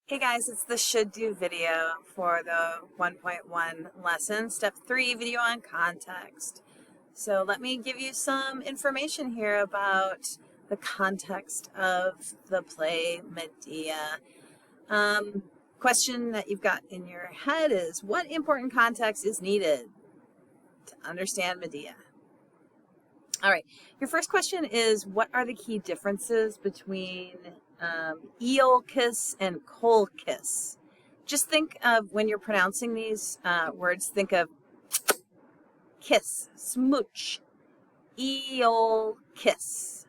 Hey guys, it's the should do video for the 1.1 lesson, step 3 video on context. So let me give you some information here about the context of the play Medea. Question that you've got in your head is, what important context is needed to understand Medea? All right, your first question is, what are the key differences between Iolcus and Colchis? Just think of, when you're pronouncing these words, think of kiss, smooch, Iolcus,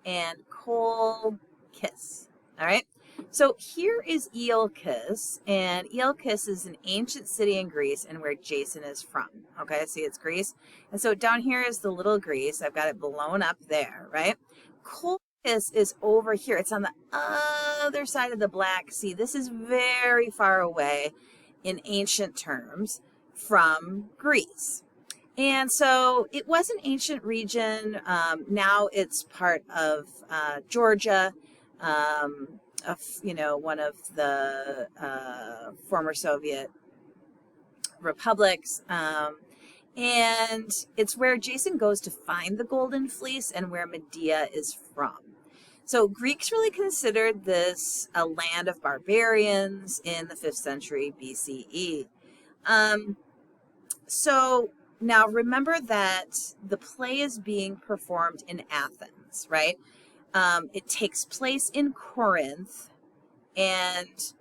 and Colchis. All right, so here is Iolcus, and Iolcus is an ancient city in Greece and where Jason is from. Okay, see, it's Greece. And so down here is the little Greece. I've got it blown up there, right? Colchis is over here. It's on the other side of the Black Sea. This is very far away in ancient terms from Greece. And so it was an ancient region. Now it's part of Georgia, one of the former Soviet republics. And it's where Jason goes to find the Golden Fleece and where Medea is from. So Greeks really considered this a land of barbarians in the 5th century BCE. So now remember that the play is being performed in Athens, right? It takes place in Corinth, and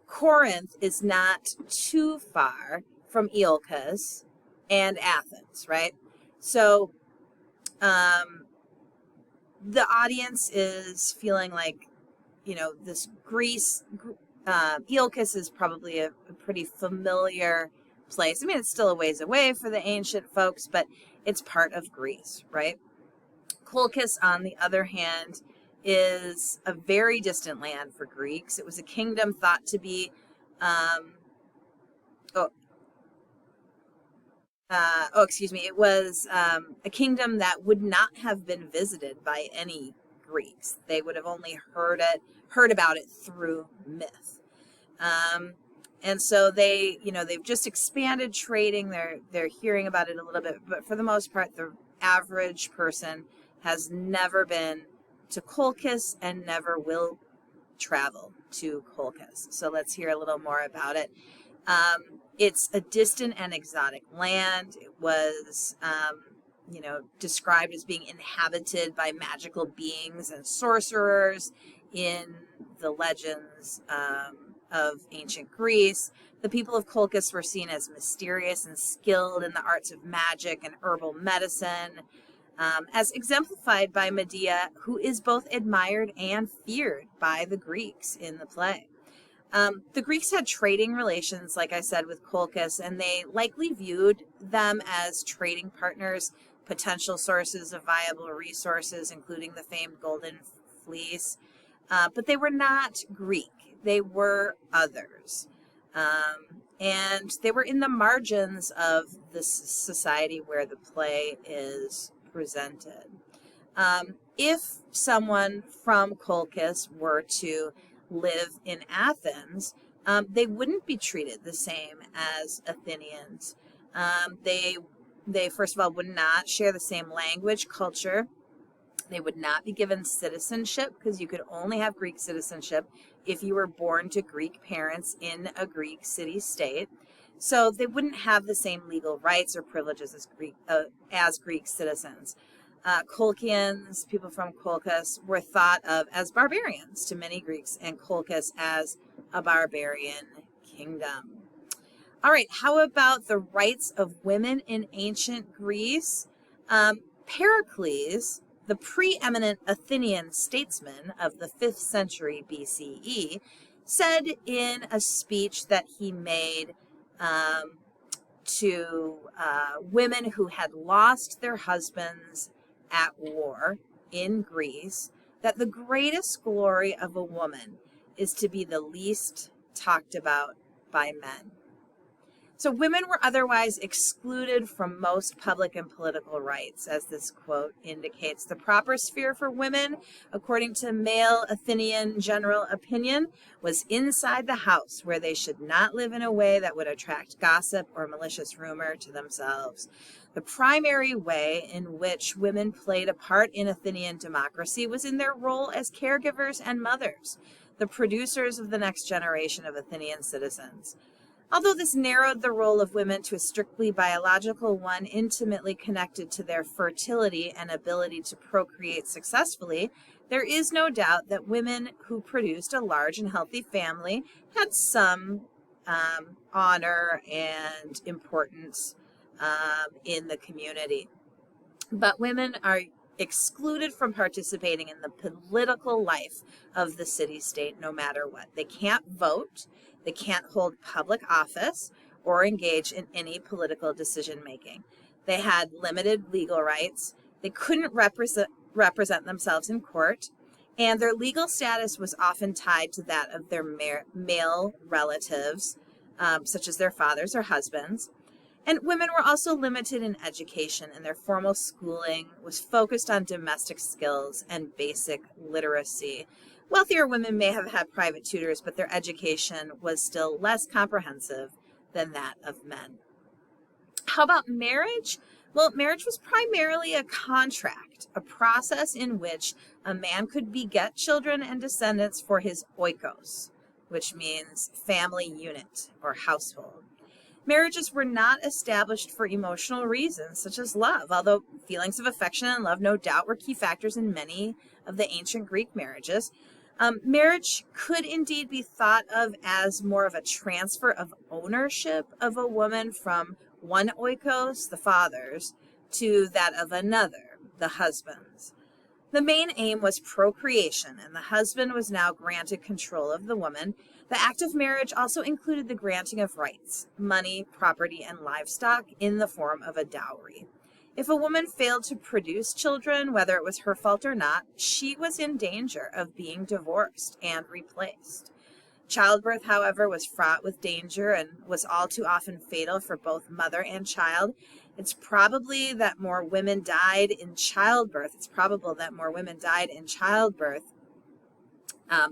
Corinth is not too far from Iolcus and Athens, right? So the audience is feeling like, this Greece, Iolcus is probably a pretty familiar place. I mean, it's still a ways away for the ancient folks, but it's part of Greece, right? Colchis, on the other hand, is a very distant land for Greeks. It was a kingdom thought to be, it was a kingdom that would not have been visited by any Greeks. They would have only heard about it through myth. And so they've just expanded trading. They're hearing about it a little bit, but for the most part, the average person has never been to Colchis and never will travel to Colchis. So let's hear a little more about it. It's a distant and exotic land. It was, described as being inhabited by magical beings and sorcerers in the legends of ancient Greece. The people of Colchis were seen as mysterious and skilled in the arts of magic and herbal medicine, as exemplified by Medea, who is both admired and feared by the Greeks in the play. The Greeks had trading relations, like I said, with Colchis, and they likely viewed them as trading partners, potential sources of viable resources, including the famed Golden Fleece. But they were not Greek. They were others. And they were in the margins of the society where the play is presented. If someone from Colchis were to live in Athens, they wouldn't be treated the same as Athenians. They first of all would not share the same language, culture. They would not be given citizenship, because you could only have Greek citizenship if you were born to Greek parents in a Greek city-state. So they wouldn't have the same legal rights or privileges as Greek citizens. Colchians, people from Colchis, were thought of as barbarians to many Greeks, and Colchis as a barbarian kingdom. All right, how about the rights of women in ancient Greece? Pericles, the preeminent Athenian statesman of the 5th century BCE, said in a speech that he made to women who had lost their husbands at war in Greece, that the greatest glory of a woman is to be the least talked about by men. So women were otherwise excluded from most public and political rights, as this quote indicates. The proper sphere for women, according to male Athenian general opinion, was inside the house, where they should not live in a way that would attract gossip or malicious rumor to themselves. The primary way in which women played a part in Athenian democracy was in their role as caregivers and mothers, the producers of the next generation of Athenian citizens. Although this narrowed the role of women to a strictly biological one intimately connected to their fertility and ability to procreate successfully, there is no doubt that women who produced a large and healthy family had some honor and importance in the community. But women are excluded from participating in the political life of the city-state no matter what. They can't vote. They can't hold public office or engage in any political decision-making. They had limited legal rights. They couldn't represent themselves in court, and their legal status was often tied to that of their male relatives, such as their fathers or husbands. And women were also limited in education, and their formal schooling was focused on domestic skills and basic literacy. Wealthier women may have had private tutors, but their education was still less comprehensive than that of men. How about marriage? Well, marriage was primarily a contract, a process in which a man could beget children and descendants for his oikos, which means family unit or household. Marriages were not established for emotional reasons, such as love, although feelings of affection and love no doubt were key factors in many of the ancient Greek marriages. Marriage could indeed be thought of as more of a transfer of ownership of a woman from one oikos, the fathers, to that of another, the husbands. The main aim was procreation, and the husband was now granted control of the woman. The act of marriage also included the granting of rights, money, property, and livestock in the form of a dowry. If a woman failed to produce children, whether it was her fault or not, she was in danger of being divorced and replaced. Childbirth, however, was fraught with danger and was all too often fatal for both mother and child. It's probable that more women died in childbirth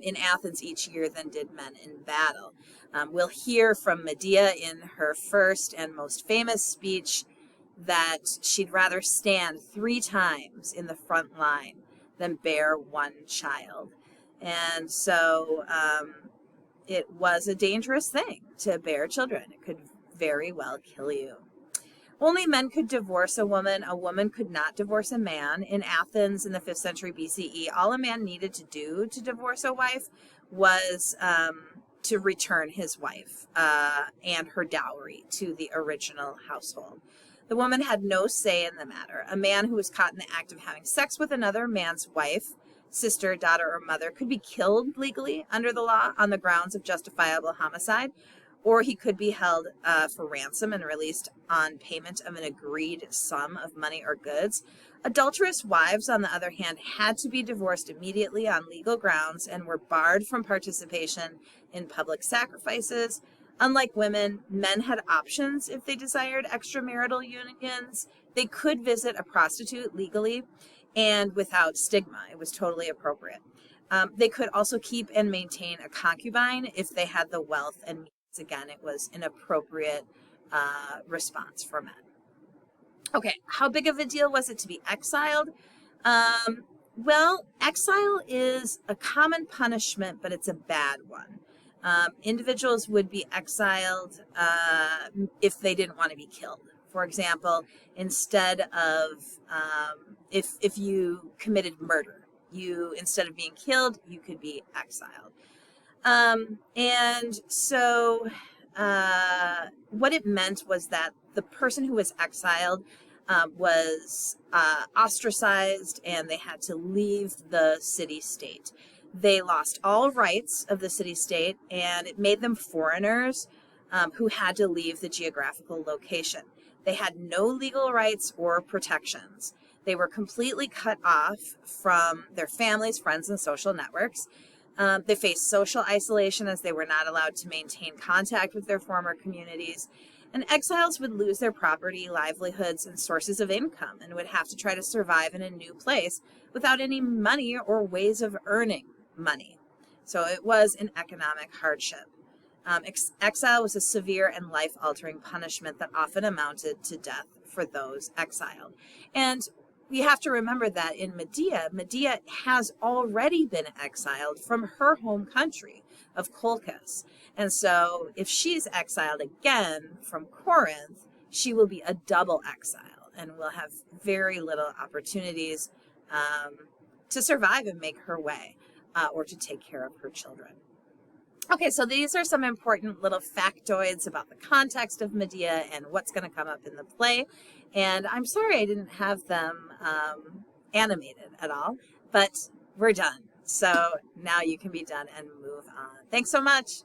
in Athens each year than did men in battle. We'll hear from Medea in her first and most famous speech that she'd rather stand 3 times in the front line than bear one child. And so it was a dangerous thing to bear children. It could very well kill you. Only men could divorce a woman. A woman could not divorce a man. In Athens in the 5th century BCE, all a man needed to do to divorce a wife was to return his wife and her dowry to the original household. The woman had no say in the matter. A man who was caught in the act of having sex with another man's wife, sister, daughter, or mother could be killed legally under the law on the grounds of justifiable homicide, or he could be held for ransom and released on payment of an agreed sum of money or goods. Adulterous wives, on the other hand, had to be divorced immediately on legal grounds and were barred from participation in public sacrifices. Unlike women, men had options if they desired extramarital unions. They could visit a prostitute legally and without stigma. It was totally appropriate. They could also keep and maintain a concubine if they had the wealth and means. Again, it was an appropriate response for men. Okay, how big of a deal was it to be exiled? Well, exile is a common punishment, but it's a bad one. Individuals would be exiled if they didn't want to be killed. For example, instead of, if you committed murder, instead of being killed, you could be exiled. And so what it meant was that the person who was exiled was ostracized, and they had to leave the city-state. They lost all rights of the city-state, and it made them foreigners who had to leave the geographical location. They had no legal rights or protections. They were completely cut off from their families, friends, and social networks. They faced social isolation as they were not allowed to maintain contact with their former communities. And exiles would lose their property, livelihoods, and sources of income, and would have to try to survive in a new place without any money or ways of earning money. So it was an economic hardship. Exile was a severe and life-altering punishment that often amounted to death for those exiled. And we have to remember that in Medea, Medea has already been exiled from her home country of Colchis. And so if she's exiled again from Corinth, she will be a double exile and will have very little opportunities to survive and make her way or to take care of her children. Okay, so these are some important little factoids about the context of Medea and what's going to come up in the play. And I'm sorry I didn't have them animated at all, but we're done. So now you can be done and move on. Thanks so much.